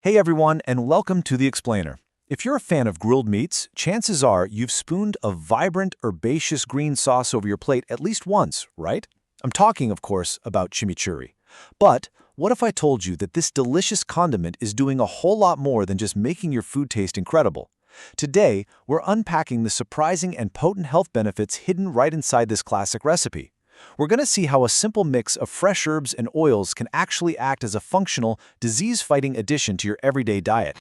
Hey everyone, and welcome to The Explainer. If you're a fan of grilled meats, chances are you've spooned a vibrant, herbaceous green sauce over your plate at least once, right? I'm talking, of course, about chimichurri. But what if I told you that this delicious condiment is doing a whole lot more than just making your food taste incredible? Today, we're unpacking the surprising and potent health benefits hidden right inside this classic recipe. We're going to see how a simple mix of fresh herbs and oils can actually act as a functional, disease-fighting addition to your everyday diet.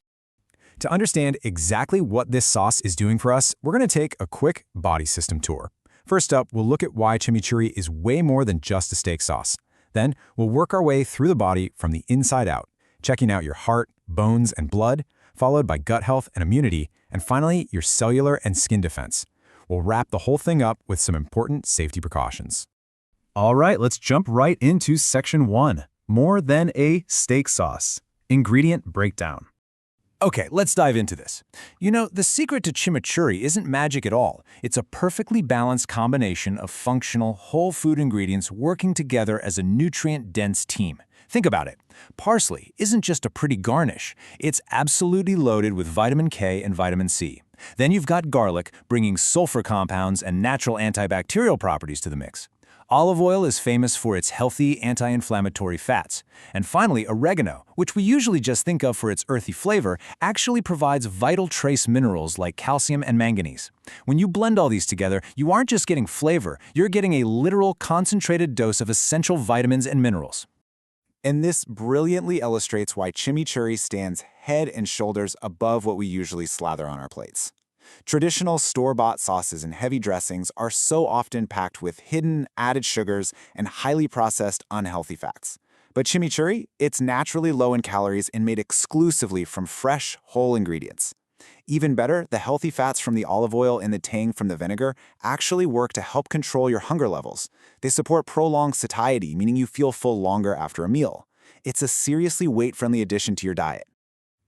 To understand exactly what this sauce is doing for us, we're going to take a quick body system tour. First up, we'll look at why chimichurri is way more than just a steak sauce. Then, we'll work our way through the body from the inside out, checking out your heart, bones, and blood, followed by gut health and immunity, and finally, your cellular and skin defense. We'll wrap the whole thing up with some important safety precautions. All right, let's jump right into Section 1, more than a steak sauce. Ingredient breakdown. Okay, let's dive into this. You know, the secret to chimichurri isn't magic at all. It's a perfectly balanced combination of functional, whole food ingredients working together as a nutrient-dense team. Think about it. Parsley isn't just a pretty garnish. It's absolutely loaded with vitamin K and vitamin C. Then you've got garlic, bringing sulfur compounds and natural antibacterial properties to the mix. Olive oil is famous for its healthy anti-inflammatory fats. And finally, oregano, which we usually just think of for its earthy flavor, actually provides vital trace minerals like calcium and manganese. When you blend all these together, you aren't just getting flavor, you're getting a literal concentrated dose of essential vitamins and minerals. And this brilliantly illustrates why chimichurri stands head and shoulders above what we usually slather on our plates. Traditional store-bought sauces and heavy dressings are so often packed with hidden, added sugars and highly processed, unhealthy fats. But chimichurri, it's naturally low in calories and made exclusively from fresh, whole ingredients. Even better, the healthy fats from the olive oil and the tang from the vinegar actually work to help control your hunger levels. They support prolonged satiety, meaning you feel full longer after a meal. It's a seriously weight-friendly addition to your diet.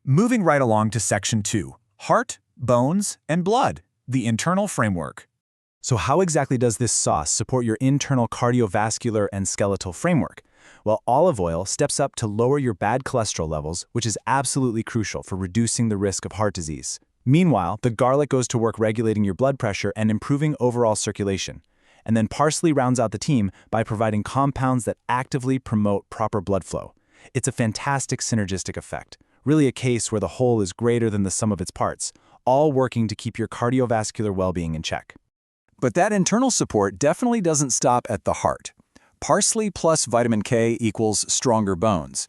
Moving right along to Section 2, heart, bones, and blood, the internal framework. So how exactly does this sauce support your internal cardiovascular and skeletal framework? Well, olive oil steps up to lower your bad cholesterol levels, which is absolutely crucial for reducing the risk of heart disease. Meanwhile, the garlic goes to work regulating your blood pressure and improving overall circulation. And then parsley rounds out the team by providing compounds that actively promote proper blood flow. It's a fantastic synergistic effect, really a case where the whole is greater than the sum of its parts, all working to keep your cardiovascular well-being in check. But that internal support definitely doesn't stop at the heart. Parsley plus vitamin K equals stronger bones.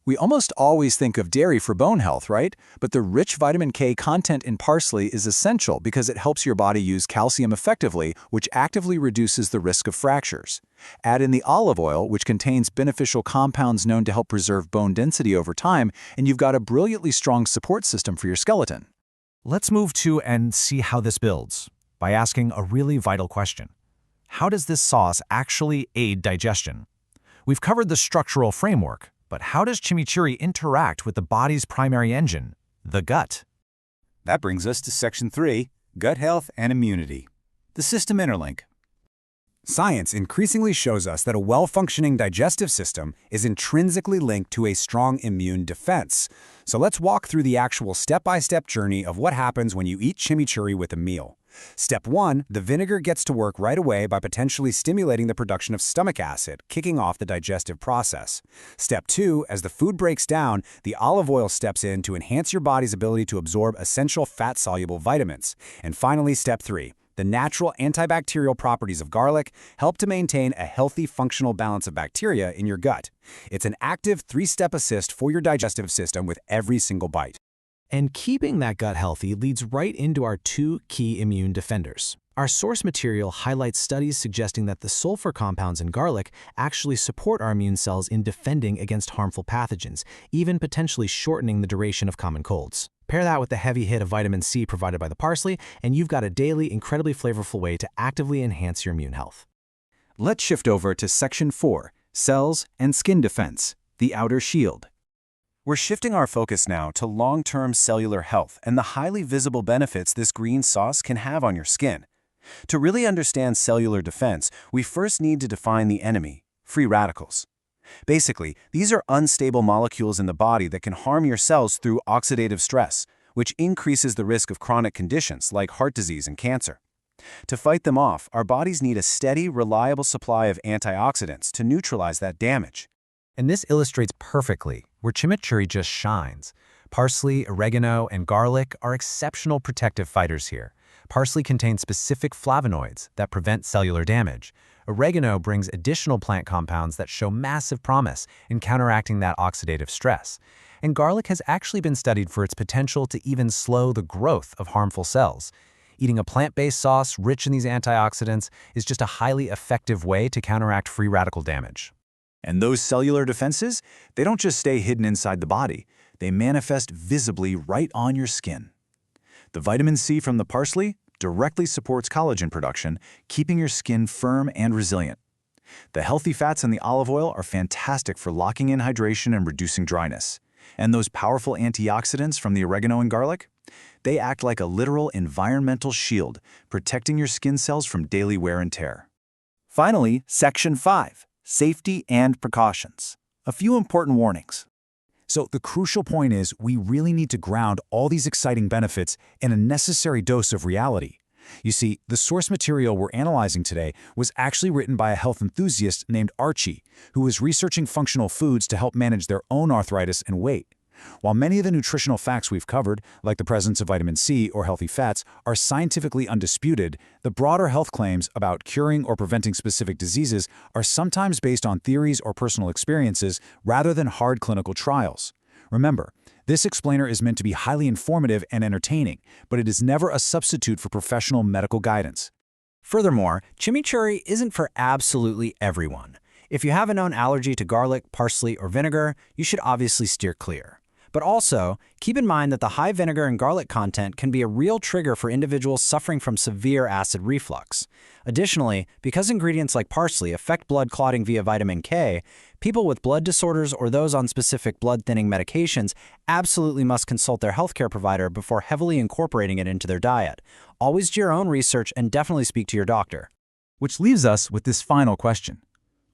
We almost always think of dairy for bone health, right? But the rich vitamin K content in parsley is essential because it helps your body use calcium effectively, which actively reduces the risk of fractures. Add in the olive oil, which contains beneficial compounds known to help preserve bone density over time, and you've got a brilliantly strong support system for your skeleton. Let's move to and see how this builds by asking a really vital question. How does this sauce actually aid digestion? We've covered the structural framework, but how does chimichurri interact with the body's primary engine, the gut? That brings us to Section 3, gut health and immunity, the system interlink. Science increasingly shows us that a well-functioning digestive system is intrinsically linked to a strong immune defense. So let's walk through the actual step-by-step journey of what happens when you eat chimichurri with a meal. Step 1, the vinegar gets to work right away by potentially stimulating the production of stomach acid, kicking off the digestive process. Step 2, as the food breaks down, the olive oil steps in to enhance your body's ability to absorb essential fat-soluble vitamins. And finally, Step 3. The natural antibacterial properties of garlic help to maintain a healthy, functional balance of bacteria in your gut. It's an active three-step assist for your digestive system with every single bite. And keeping that gut healthy leads right into our two key immune defenders. Our source material highlights studies suggesting that the sulfur compounds in garlic actually support our immune cells in defending against harmful pathogens, even potentially shortening the duration of common colds. Pair that with the heavy hit of vitamin C provided by the parsley, and you've got a daily, incredibly flavorful way to actively enhance your immune health. Let's shift over to Section 4, cells and skin defense, the outer shield. We're shifting our focus now to long-term cellular health and the highly visible benefits this green sauce can have on your skin. To really understand cellular defense, we first need to define the enemy, free radicals. Basically, these are unstable molecules in the body that can harm your cells through oxidative stress, which increases the risk of chronic conditions like heart disease and cancer. To fight them off, our bodies need a steady, reliable supply of antioxidants to neutralize that damage. And this illustrates perfectly where chimichurri just shines. Parsley, oregano, and garlic are exceptional protective fighters here. Parsley contains specific flavonoids that prevent cellular damage. Oregano brings additional plant compounds that show massive promise in counteracting that oxidative stress. And garlic has actually been studied for its potential to even slow the growth of harmful cells. Eating a plant-based sauce rich in these antioxidants is just a highly effective way to counteract free radical damage. And those cellular defenses, they don't just stay hidden inside the body. They manifest visibly right on your skin. The vitamin C from the parsley directly supports collagen production, keeping your skin firm and resilient. The healthy fats in the olive oil are fantastic for locking in hydration and reducing dryness. And those powerful antioxidants from the oregano and garlic? They act like a literal environmental shield, protecting your skin cells from daily wear and tear. Finally, Section 5, Safety and Precautions. A few important warnings. So the crucial point is we really need to ground all these exciting benefits in a necessary dose of reality. You see, the source material we're analyzing today was actually written by a health enthusiast named Archie, who was researching functional foods to help manage their own arthritis and weight. While many of the nutritional facts we've covered, like the presence of vitamin C or healthy fats, are scientifically undisputed, the broader health claims about curing or preventing specific diseases are sometimes based on theories or personal experiences rather than hard clinical trials. Remember, this explainer is meant to be highly informative and entertaining, but it is never a substitute for professional medical guidance. Furthermore, chimichurri isn't for absolutely everyone. If you have a known allergy to garlic, parsley, or vinegar, you should obviously steer clear. But also, keep in mind that the high vinegar and garlic content can be a real trigger for individuals suffering from severe acid reflux. Additionally, because ingredients like parsley affect blood clotting via vitamin K, people with blood disorders or those on specific blood-thinning medications absolutely must consult their healthcare provider before heavily incorporating it into their diet. Always do your own research and definitely speak to your doctor. Which leaves us with this final question.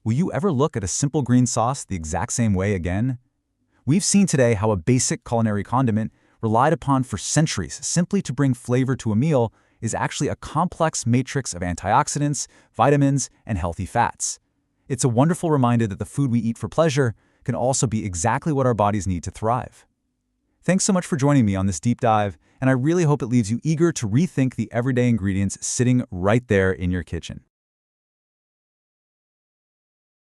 Will you ever look at a simple green sauce the exact same way again? We've seen today how a basic culinary condiment, relied upon for centuries simply to bring flavor to a meal, is actually a complex matrix of antioxidants, vitamins, and healthy fats. It's a wonderful reminder that the food we eat for pleasure can also be exactly what our bodies need to thrive. Thanks so much for joining me on this deep dive, and I really hope it leaves you eager to rethink the everyday ingredients sitting right there in your kitchen.